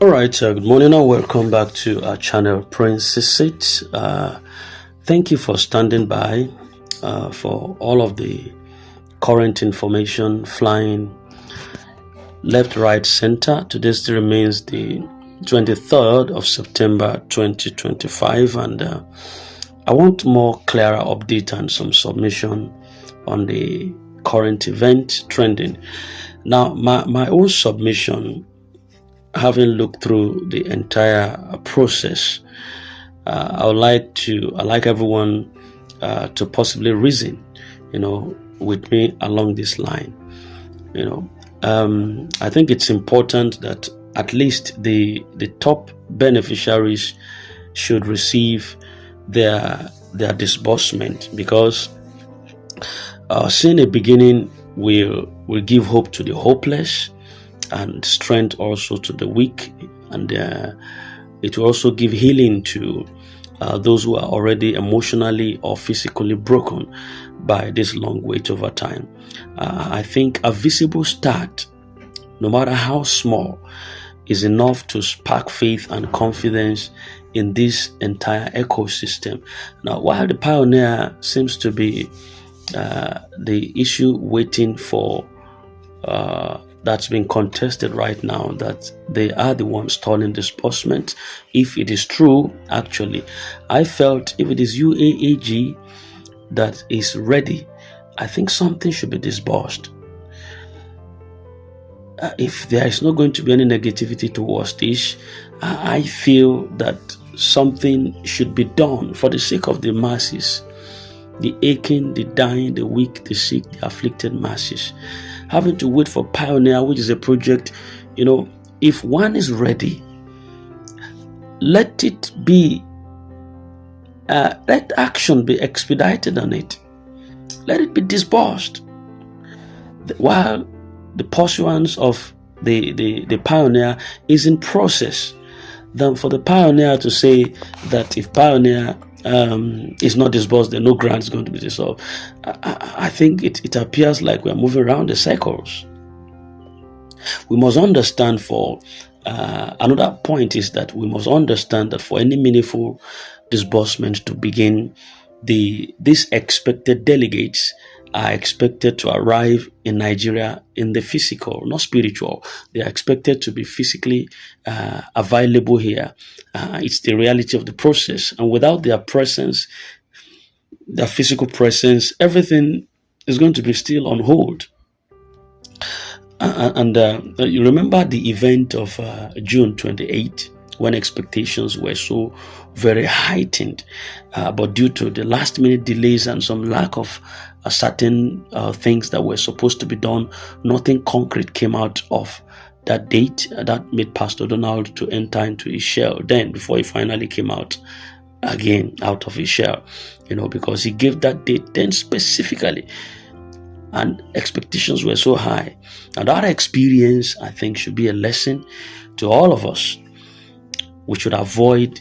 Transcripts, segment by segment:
All right, good morning and welcome back to our channel, Princess Seats. Thank you for standing by for all of the current information flying left, right, center. Today still remains the 23rd of September 2025, and I want more clearer update and some submission on the current event trending. Now, my own submission, having looked through the entire process, I like everyone to possibly reason, with me along this line. I think it's important that at least the top beneficiaries should receive their disbursement, because seeing a beginning will give hope to the hopeless and strength also to the weak, and it will also give healing to those who are already emotionally or physically broken by this long wait over time. I think a visible start, no matter how small, is enough to spark faith and confidence in this entire ecosystem. Now, while the pioneer seems to be the issue waiting for that's being contested right now, that they are the ones stalling disbursement. If it is true, actually, I felt if it is UAAG that is ready, I think something should be disbursed. If there is not going to be any negativity towards this, I feel that something should be done for the sake of the masses, the aching, the dying, the weak, the sick, the afflicted masses. Having to wait for Pioneer, which is a project, if one is ready, let it be, let action be expedited on it. Let it be disbursed. While the pursuance of the Pioneer is in process, than for the Pioneer to say that if Pioneer is not disbursed, then no grant is going to be dissolved. I think it appears like we are moving around the circles. We must understand another point is that we must understand that for any meaningful disbursement to begin, these expected delegates are expected to arrive in Nigeria in the physical, not spiritual. They are expected to be physically available here. It's the reality of the process. And without their presence, their physical presence, everything is going to be still on hold. And you remember the event of June 28, when expectations were so very heightened, but due to the last minute delays and some lack of certain things that were supposed to be done, nothing concrete came out of that date. That made Pastor Donald to enter into his shell then, before he finally came out again out of his shell, because he gave that date then specifically, and expectations were so high. And that experience, I think, should be a lesson to all of us. We should avoid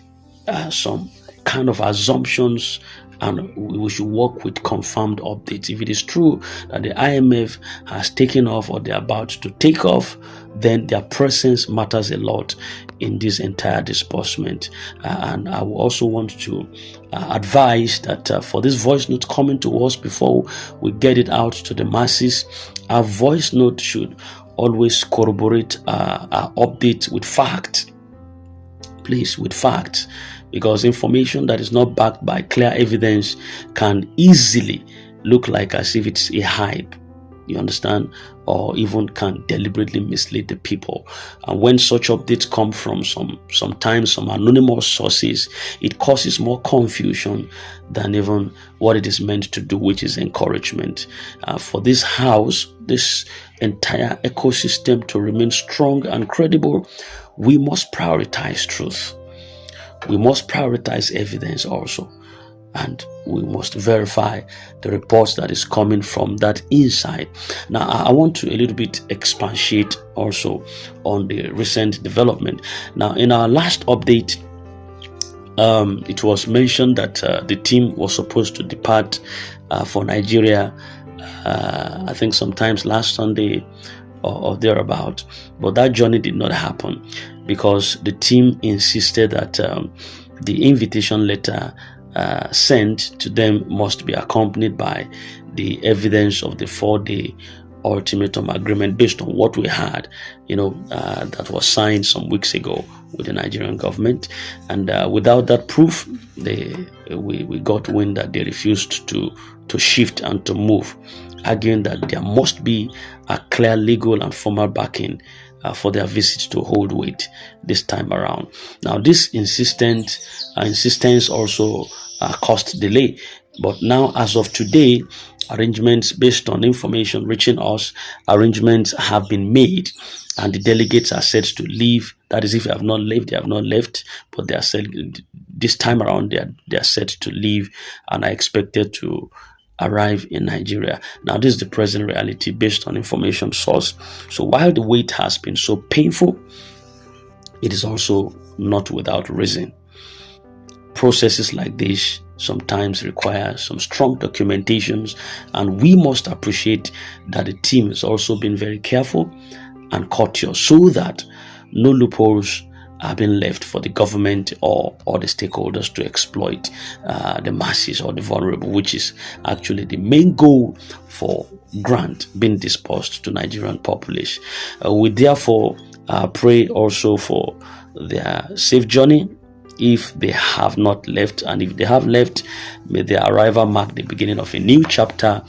some kind of assumptions, and we should work with confirmed updates. If it is true that the IMF has taken off, or they're about to take off, then their presence matters a lot in this entire disbursement. And I will also want to advise that for this voice note coming to us, before we get it out to the masses, our voice note should always corroborate our update with facts. Please, with facts, because information that is not backed by clear evidence can easily look like as if it's a hype, you understand, or even can deliberately mislead the people. And when such updates come from sometimes some anonymous sources, it causes more confusion than even what it is meant to do, which is encouragement. For this house, this entire ecosystem to remain strong and credible, we must prioritize truth. We must prioritize evidence also. And we must verify the reports that is coming from that inside. Now, I want to a little bit expatiate also on the recent development. Now, in our last update, it was mentioned that the team was supposed to depart for Nigeria. I think sometimes last Sunday or thereabout. But that journey did not happen because the team insisted that the invitation letter sent to them must be accompanied by the evidence of the 4-day ultimatum agreement based on what we had, that was signed some weeks ago with the Nigerian government. And without that proof, we got wind that they refused to shift and to move, arguing that there must be a clear legal and formal backing for their visit to hold weight this time around. Now, this insistence also caused delay. But now, as of today, arrangements based on information reaching us, arrangements have been made, and the delegates are set to leave. That is, if they have not left, they have not left, but they are set this time around. They are set to leave and are expected to arrive in Nigeria. Now, this is the present reality based on information source. So while the wait has been so painful, it is also not without reason. Processes like this sometimes require some strong documentations, and we must appreciate that the team has also been very careful and courteous so that no loopholes are being left for the government or the stakeholders to exploit the masses or the vulnerable, which is actually the main goal for grant being dispersed to Nigerian population. We therefore pray also for their safe journey if they have not left, and if they have left, may their arrival mark the beginning of a new chapter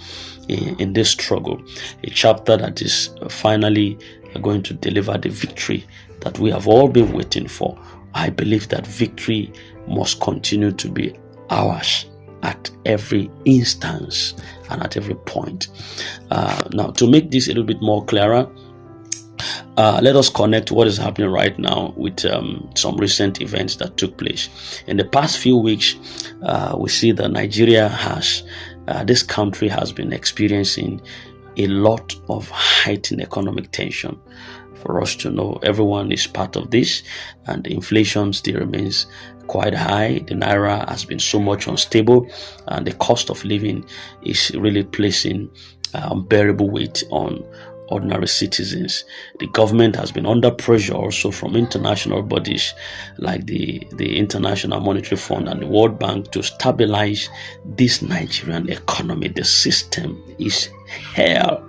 in this struggle, a chapter that is finally going to deliver the victory that we have all been waiting for. I believe that victory must continue to be ours at every instance and at every point. Now, to make this a little bit more clearer, let us connect what is happening right now with some recent events that took place. In the past few weeks, we see that Nigeria this country has been experiencing a lot of heightened economic tension. For us to know, everyone is part of this, and the inflation still remains quite high. The naira has been so much unstable, and the cost of living is really placing unbearable weight on ordinary citizens. The government has been under pressure also from international bodies like the International Monetary Fund and the World Bank to stabilize this Nigerian economy. The system is hell.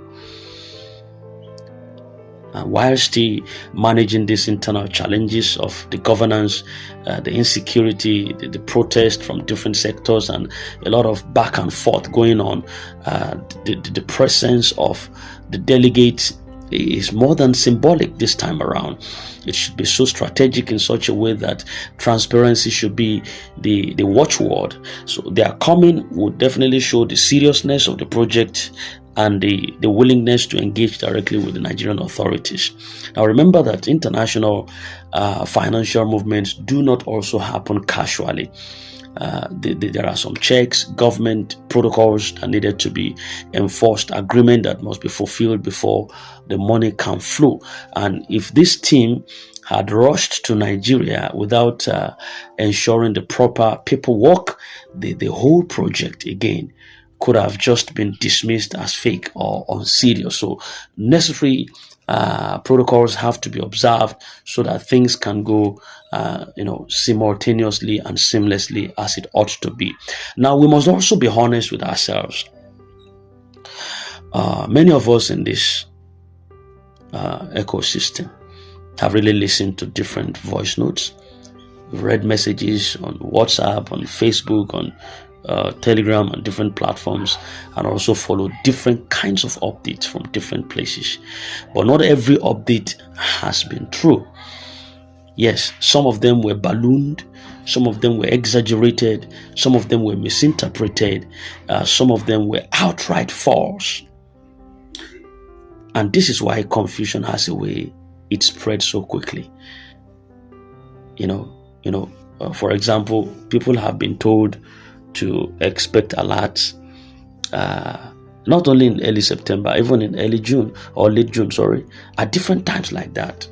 And while still managing these internal challenges of the governance, the insecurity, the protest from different sectors, and a lot of back and forth going on, the presence of the delegates is more than symbolic this time around. It should be so strategic in such a way that transparency should be the watchword. So their coming would definitely show the seriousness of the project and the willingness to engage directly with the Nigerian authorities. Now, remember that international financial movements do not also happen casually. There are some checks, government protocols that needed to be enforced, agreement that must be fulfilled before the money can flow. And if this team had rushed to Nigeria without ensuring the proper paperwork, the whole project again could have just been dismissed as fake or unserious. So necessary protocols have to be observed so that things can go simultaneously and seamlessly as it ought to be. Now, we must also be honest with ourselves. Many of us in this ecosystem have really listened to different voice notes, read messages on WhatsApp, on Facebook, on Telegram, and different platforms, and also follow different kinds of updates from different places. But not every update has been true. Yes, some of them were ballooned, some of them were exaggerated, some of them were misinterpreted, some of them were outright false. And this is why confusion has a way it spreads so quickly. For example, people have been told to expect alerts not only in early September, even in early June or late June, at different times like that.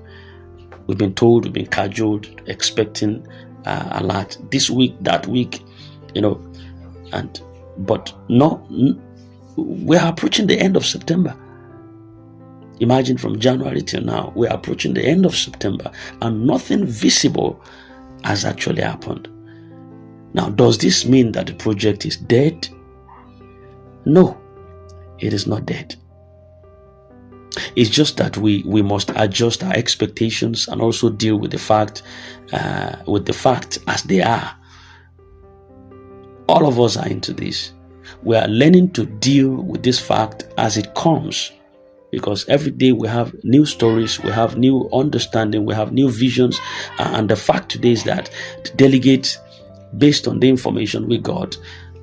We've been told, we've been cajoled, expecting alert this week, that week, but no, we are approaching the end of September. Imagine from January till now, we're approaching the end of September and nothing visible has actually happened. Now, does this mean that the project is dead? No, it is not dead. It's just that we must adjust our expectations and also deal with the fact as they are. All of us are into this. We are learning to deal with this fact as it comes, because every day we have new stories, we have new understanding, we have new visions, and the fact today is that the delegates, based on the information we got,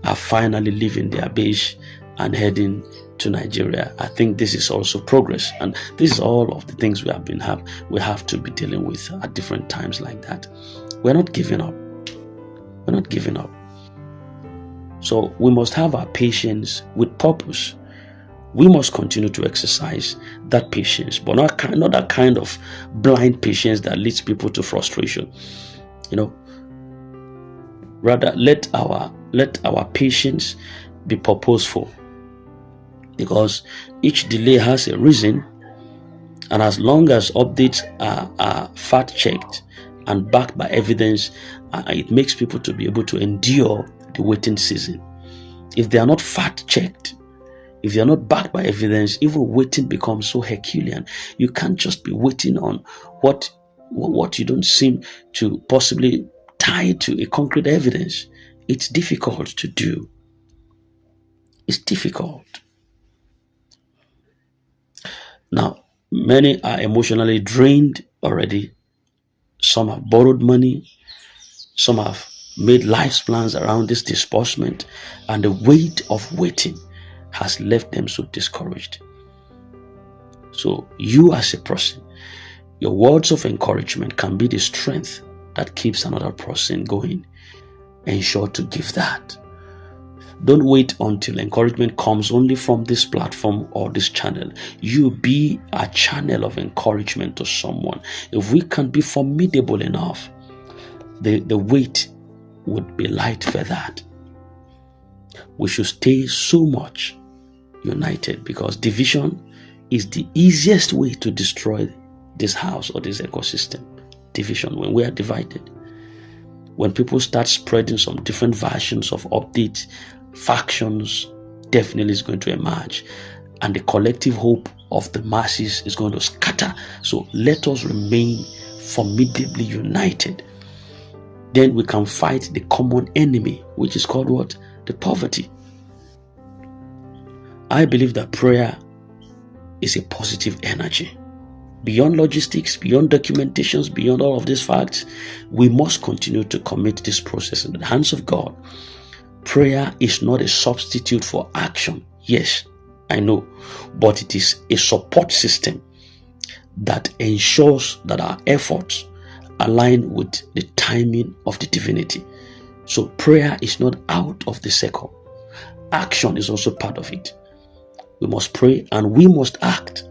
are finally leaving their base and heading to Nigeria. I think this is also progress, and this is all of the things we have to be dealing with at different times like that. We're not giving up. We're not giving up. So we must have our patience with purpose. We must continue to exercise that patience, but not that kind of blind patience that leads people to frustration. Rather, let our patience be purposeful, because each delay has a reason, and as long as updates are fact-checked and backed by evidence, it makes people to be able to endure the waiting season. If they are not fact-checked, if they are not backed by evidence, even waiting becomes so Herculean. You can't just be waiting on what you don't seem to possibly tie to a concrete evidence. It's difficult to do. It's difficult. Now, many are emotionally drained already. Some have borrowed money. Some have made life's plans around this disbursement, and the weight of waiting has left them so discouraged. So you as a person, your words of encouragement can be the strength that keeps another person going. Ensure to give that. Don't wait until encouragement comes only from this platform or this channel. You be a channel of encouragement to someone. If we can be formidable enough, the weight would be light for that. We should stay so much united, because division is the easiest way to destroy this house or this ecosystem. Division, when we are divided, when people start spreading some different versions of updates, factions definitely is going to emerge, and the collective hope of the masses is going to scatter. So let us remain formidably united. Then we can fight the common enemy, which is called what? The poverty. I believe that prayer is a positive energy. Beyond logistics, beyond documentations, beyond all of these facts, we must continue to commit this process in the hands of God. Prayer is not a substitute for action. Yes, I know, but it is a support system that ensures that our efforts align with the timing of the divinity. So prayer is not out of the circle. Action is also part of it. We must pray and we must act.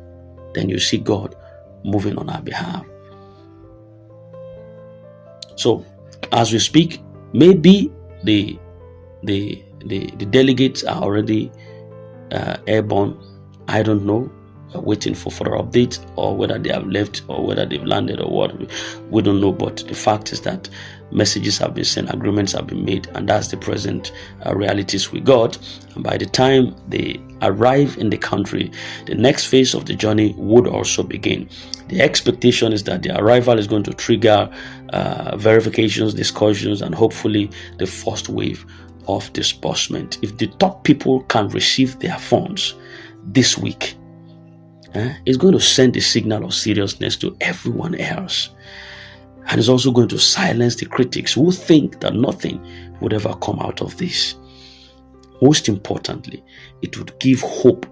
Then you see God moving on our behalf. So as we speak, maybe the delegates are already airborne. I don't know. We're waiting for further updates, or whether they have left or whether they've landed or what. We don't know. But the fact is that messages have been sent, agreements have been made, and that's the present realities we got. And by the time they arrive in the country, the next phase of the journey would also begin. The expectation is that the arrival is going to trigger verifications, discussions, and hopefully the first wave of disbursement. If the top people can receive their funds this week, it's going to send a signal of seriousness to everyone else. And it's also going to silence the critics who think that nothing would ever come out of this. Most importantly, it would give hope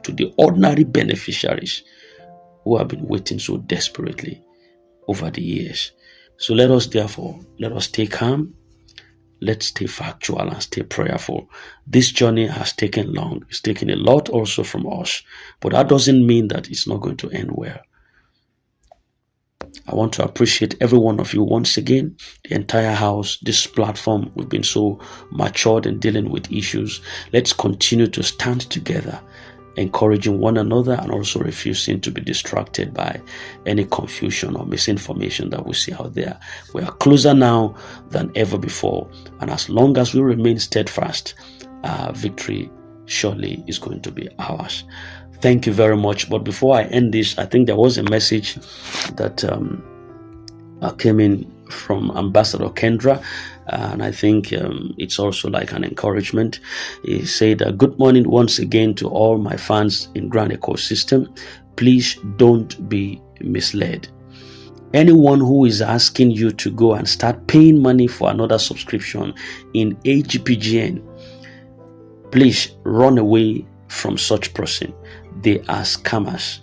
to the ordinary beneficiaries who have been waiting so desperately over the years. So let us stay calm. Let's stay factual and stay prayerful. This journey has taken long. It's taken a lot also from us, but that doesn't mean that it's not going to end well. I want to appreciate every one of you once again, the entire house, this platform. We've been so matured in dealing with issues. Let's continue to stand together, encouraging one another and also refusing to be distracted by any confusion or misinformation that we see out there. We are closer now than ever before, and as long as we remain steadfast, victory surely is going to be ours. Thank you very much. But before I end this, I think there was a message that came in from Ambassador Kendra, and I think it's also like an encouragement. He said, good morning once again to all my fans in Grand Ecosystem. Please don't be misled. Anyone who is asking you to go and start paying money for another subscription in AGPGN, please run away from such person. They are scammers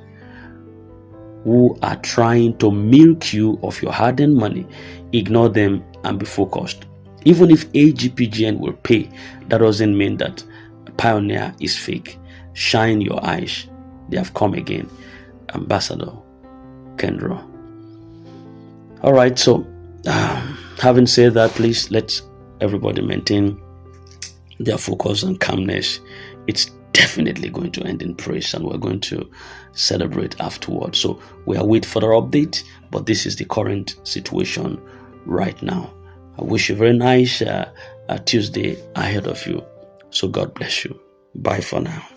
who are trying to milk you of your hard-earned money. Ignore them and be focused. Even if AGPGN will pay, that doesn't mean that Pioneer is fake. Shine your eyes. They have come again. Ambassador Kendra. All right, so having said that, please let everybody maintain their focus and calmness. It's definitely going to end in praise, and we're going to celebrate afterwards. So we are waiting for the update, but this is the current situation right now. I wish you a very nice Tuesday ahead of you. So God bless you. Bye for now.